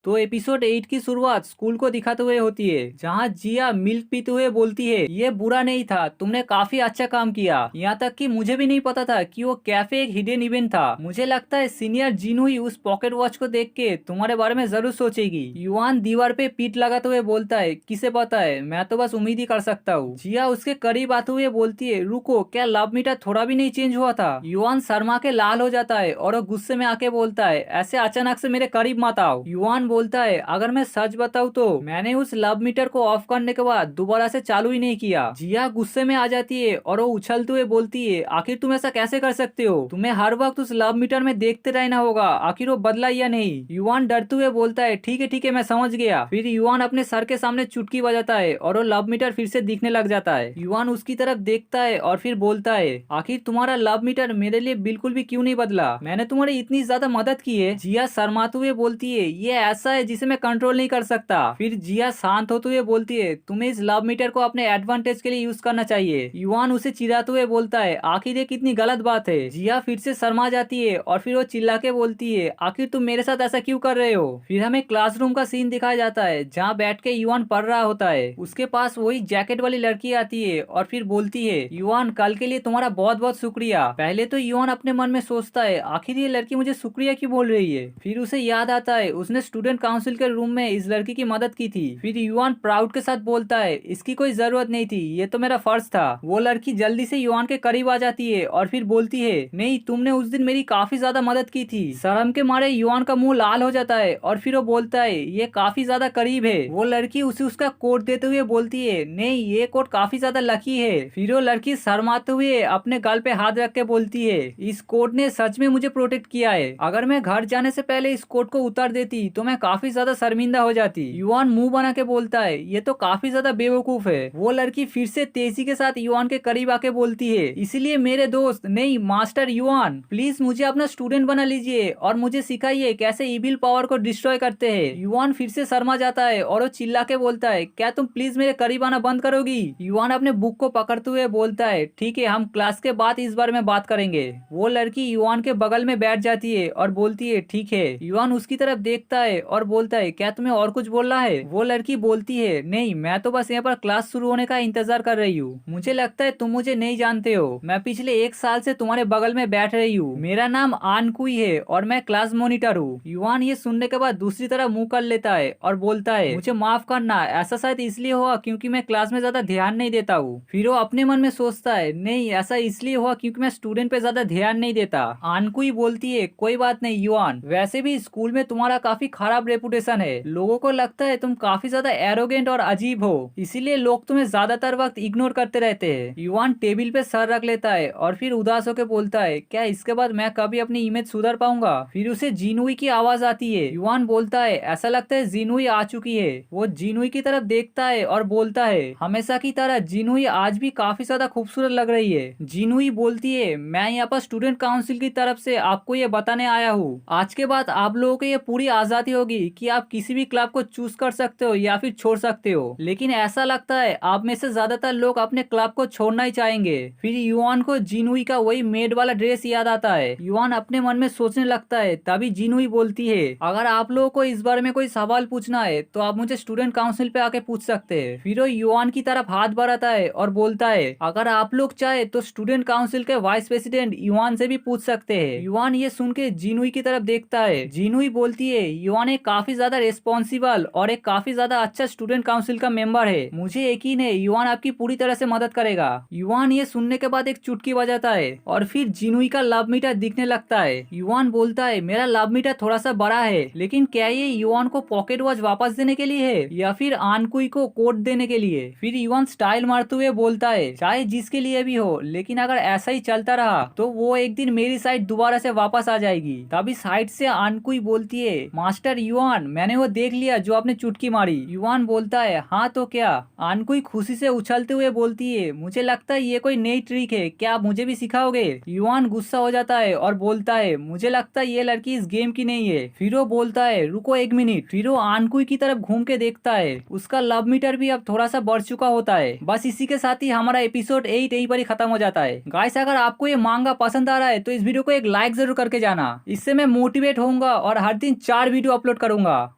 तो एपिसोड 8 की शुरुआत स्कूल को दिखाते हुए होती है, जहाँ जिया मिल्क पीते हुए बोलती है, ये बुरा नहीं था, तुमने काफी अच्छा काम किया। यहाँ तक कि मुझे भी नहीं पता था कि वो कैफे एक हिडन इवेंट था। मुझे लगता है सीनियर जिनहुई उस पॉकेट वॉच को देख के तुम्हारे बारे में जरूर सोचेगी। युआन दीवार पे पीठ लगाते हुए बोलता है, किसे पता है, मैं तो बस उम्मीद ही कर सकता हूँ। जिया उसके करीब आते हुए बोलती है, रुको, क्या लव मीटर थोड़ा भी नहीं चेंज हुआ था? युआन शर्मा के लाल हो जाता है और वो गुस्से में आके बोलता है, ऐसे अचानक से मेरे करीब मत आओ। युआन बोलता है, अगर मैं सच बताऊं तो मैंने उस लव मीटर को ऑफ करने के बाद दोबारा से चालू ही नहीं किया। जिया गुस्से में आ जाती है और वो उछलते हुए बोलती है, आखिर तुम ऐसा कैसे कर सकते हो? तुम्हें हर वक्त उस लव मीटर में देखते रहना होगा, आखिर वो बदला या नहीं? युआन डरते हुए बोलता है, ठीक है, मैं समझ गया। फिर युआन अपने सर के सामने चुटकी बजाता है और वो लव मीटर फिर से दिखने लग जाता है। युआन उसकी तरफ देखता है और फिर बोलता है, आखिर तुम्हारा लव मीटर मेरे लिए बिल्कुल भी क्यों नहीं बदला? मैंने तुम्हारी इतनी ज्यादा मदद की है। जिया शर्माते हुए बोलती है, ये ऐसा है जिसे मैं कंट्रोल नहीं कर सकता। फिर जिया शांत होते हुए बोलती है, तुम्हें इस लव मीटर को अपने एडवांटेज के लिए यूज करना चाहिए। युआन उसे चिढ़ाते हुए बोलता है, आखिर ये कितनी गलत बात है? जिया फिर से शर्मा जाती है और फिर वो चिल्ला के बोलती है, आखिर तुम मेरे साथ ऐसा क्यों कर रहे हो? फिर हमें क्लासरूम का सीन दिखाया जाता है, जहाँ बैठ के युआन पढ़ रहा होता है। उसके पास वही जैकेट वाली लड़की आती है और फिर बोलती है, युआन, कल के लिए तुम्हारा बहुत बहुत शुक्रिया। पहले तो युआन अपने मन में सोचता है, आखिर ये लड़की मुझे शुक्रिया क्यों बोल रही है? फिर उसे याद आता है, उसने स्टूडेंट काउंसिल के रूम में इस लड़की की मदद की थी। फिर युआन प्राउड के साथ बोलता है, इसकी कोई जरूरत नहीं थी, ये तो मेरा फर्ज था। वो लड़की जल्दी से युआन के करीब आ जाती है और फिर बोलती है, नहीं, तुमने उस दिन मेरी काफी ज्यादा मदद की थी। शर्म के मारे युआन का मुंह लाल हो जाता है और फिर वो बोलता है, ये काफी ज्यादा करीब है। वो लड़की उसे उसका कोट देते हुए बोलती है, नहीं, ये कोट काफी ज्यादा लकी है। फिर वो लड़की शर्माते हुए अपने गाल पे हाथ रख के बोलती है, इस कोट ने सच में मुझे प्रोटेक्ट किया है। अगर मैं घर जाने से पहले इस कोट को उतार देती तो मैं काफी ज्यादा शर्मिंदा हो जाती। युआन मुंह बना के बोलता है, ये तो काफी ज्यादा बेवकूफ है। वो लड़की फिर से तेजी के साथ युआन के करीब आके बोलती है, इसलिए मेरे दोस्त, नहीं मास्टर युआन, प्लीज मुझे अपना स्टूडेंट बना लीजिए और मुझे सिखाइए कैसे इविल पावर को डिस्ट्रॉय करते हैं। युआन फिर से शर्मा जाता है और वो चिल्ला के बोलता है, क्या तुम प्लीज मेरे करीब आना बंद करोगी? युआन अपने बुक को पकड़ते हुए बोलता है, ठीक है, हम क्लास के बाद इस बारे में बात करेंगे। वो लड़की युआन के बगल में बैठ जाती है और बोलती है, ठीक है। युआन उसकी तरफ देखता है और बोलता है, क्या तुम्हें और कुछ बोलना है? वो लड़की बोलती है, नहीं, मैं तो बस यहाँ पर क्लास शुरू होने का इंतजार कर रही हूँ। मुझे लगता है तुम मुझे नहीं जानते हो, मैं पिछले 1 साल से तुम्हारे बगल में बैठ रही हूँ। मेरा नाम आनकुई है और मैं क्लास मॉनिटर हूँ। युआन ये सुनने के बाद दूसरी तरफ मुंह कर लेता है और बोलता है, मुझे माफ करना, ऐसा शायद इसलिए हुआ क्योंकि मैं क्लास में ज्यादा ध्यान नहीं देता हूँ। फिर वो अपने मन में सोचता है, नहीं, ऐसा इसलिए हुआ क्योंकि मैं स्टूडेंट पे ज्यादा ध्यान नहीं देता। आनकुई बोलती है, कोई बात नहीं युआन, वैसे भी स्कूल में तुम्हारा काफी खराब रेपुटेशन है, लोगों को लगता है तुम काफी ज्यादा एरोगेंट और अजीब हो, इसीलिए लोग तुम्हें ज्यादातर वक्त इग्नोर करते रहते हैं। युआन टेबल पे सर रख लेता है और फिर उदास होकर बोलता है, क्या इसके बाद मैं कभी अपनी इमेज सुधर पाऊंगा? फिर उसे जिनुई की आवाज आती है। युआन बोलता है, ऐसा लगता है जिनुई आ चुकी है। वो जिनुई की तरफ देखता है और बोलता है, हमेशा की तरह जिनुई आज भी काफी ज्यादा खूबसूरत लग रही है। जिनुई बोलती है, मैं यहाँ पर स्टूडेंट काउंसिल की तरफ से आपको ये बताने आया हूँ, आज के बाद आप लोगों को ये पूरी आजादी होगी कि आप किसी भी क्लब को चूज कर सकते हो या फिर छोड़ सकते हो, लेकिन ऐसा लगता है आप में से ज्यादातर लोग अपने क्लब को छोड़ना ही चाहेंगे। फिर युआन को जिनुई का वही मेड वाला ड्रेस याद आता है। युआन अपने मन में सोचने लगता है, तभी जिनुई बोलती है, अगर आप लोगों को इस बारे में कोई सवाल पूछना है तो आप मुझे स्टूडेंट काउंसिल पे आके पूछ सकते हैं। फिर वो युआन की तरफ हाथ बढ़ाता है और बोलता है, अगर आप लोग चाहे तो स्टूडेंट काउंसिल के वाइस प्रेसिडेंट युआन से भी पूछ सकते हैं। युआन ये सुन के जिनुई की तरफ देखता है। जिनुई बोलती है, युआन एक काफी ज्यादा रिस्पॉन्सिबल और एक काफी ज्यादा अच्छा स्टूडेंट काउंसिल का मेंबर है, मुझे यकीन है युआन आपकी पूरी तरह से मदद करेगा। युआन ये सुनने के बाद एक चुटकी बजाता है और फिर जिनुई का लव मीटर दिखने लगता है। युआन बोलता है, मेरा लव मीटर थोड़ा सा बड़ा है, लेकिन क्या ये युआन को पॉकेट वॉच वापस देने के लिए है या फिर आनकुई को कोट देने के लिए? फिर युआन स्टाइल मारते हुए बोलता है, चाहे जिसके लिए भी हो, लेकिन अगर ऐसा ही चलता रहा तो वो एक दिन मेरी साइड दोबारा से वापस आ जाएगी। तभी साइड से आनकुई बोलती है, मास्टर युआन, मैंने वो देख लिया जो आपने चुटकी मारी। युआन बोलता है, हाँ तो क्या? आनकुई खुशी से उछलते हुए बोलती है, मुझे लगता है ये कोई नई ट्रिक है, क्या आप मुझे भी सिखाओगे? युआन गुस्सा हो जाता है और बोलता है, मुझे लगता है ये लड़की इस गेम की नहीं है। फिर वो बोलता है, रुको एक मिनट। फिर वो आनकुई की तरफ घूम के देखता है, उसका लव मीटर भी अब थोड़ा सा बढ़ चुका होता है। बस इसी के साथ ही हमारा एपिसोड 8 यहीं पर ही खत्म हो जाता है। गाइस, अगर आपको ये मांगा पसंद आ रहा है तो इस वीडियो को एक लाइक जरूर करके जाना, इससे मैं मोटिवेट होऊंगा और हर दिन 4 वीडियो अपलोड करूंगा।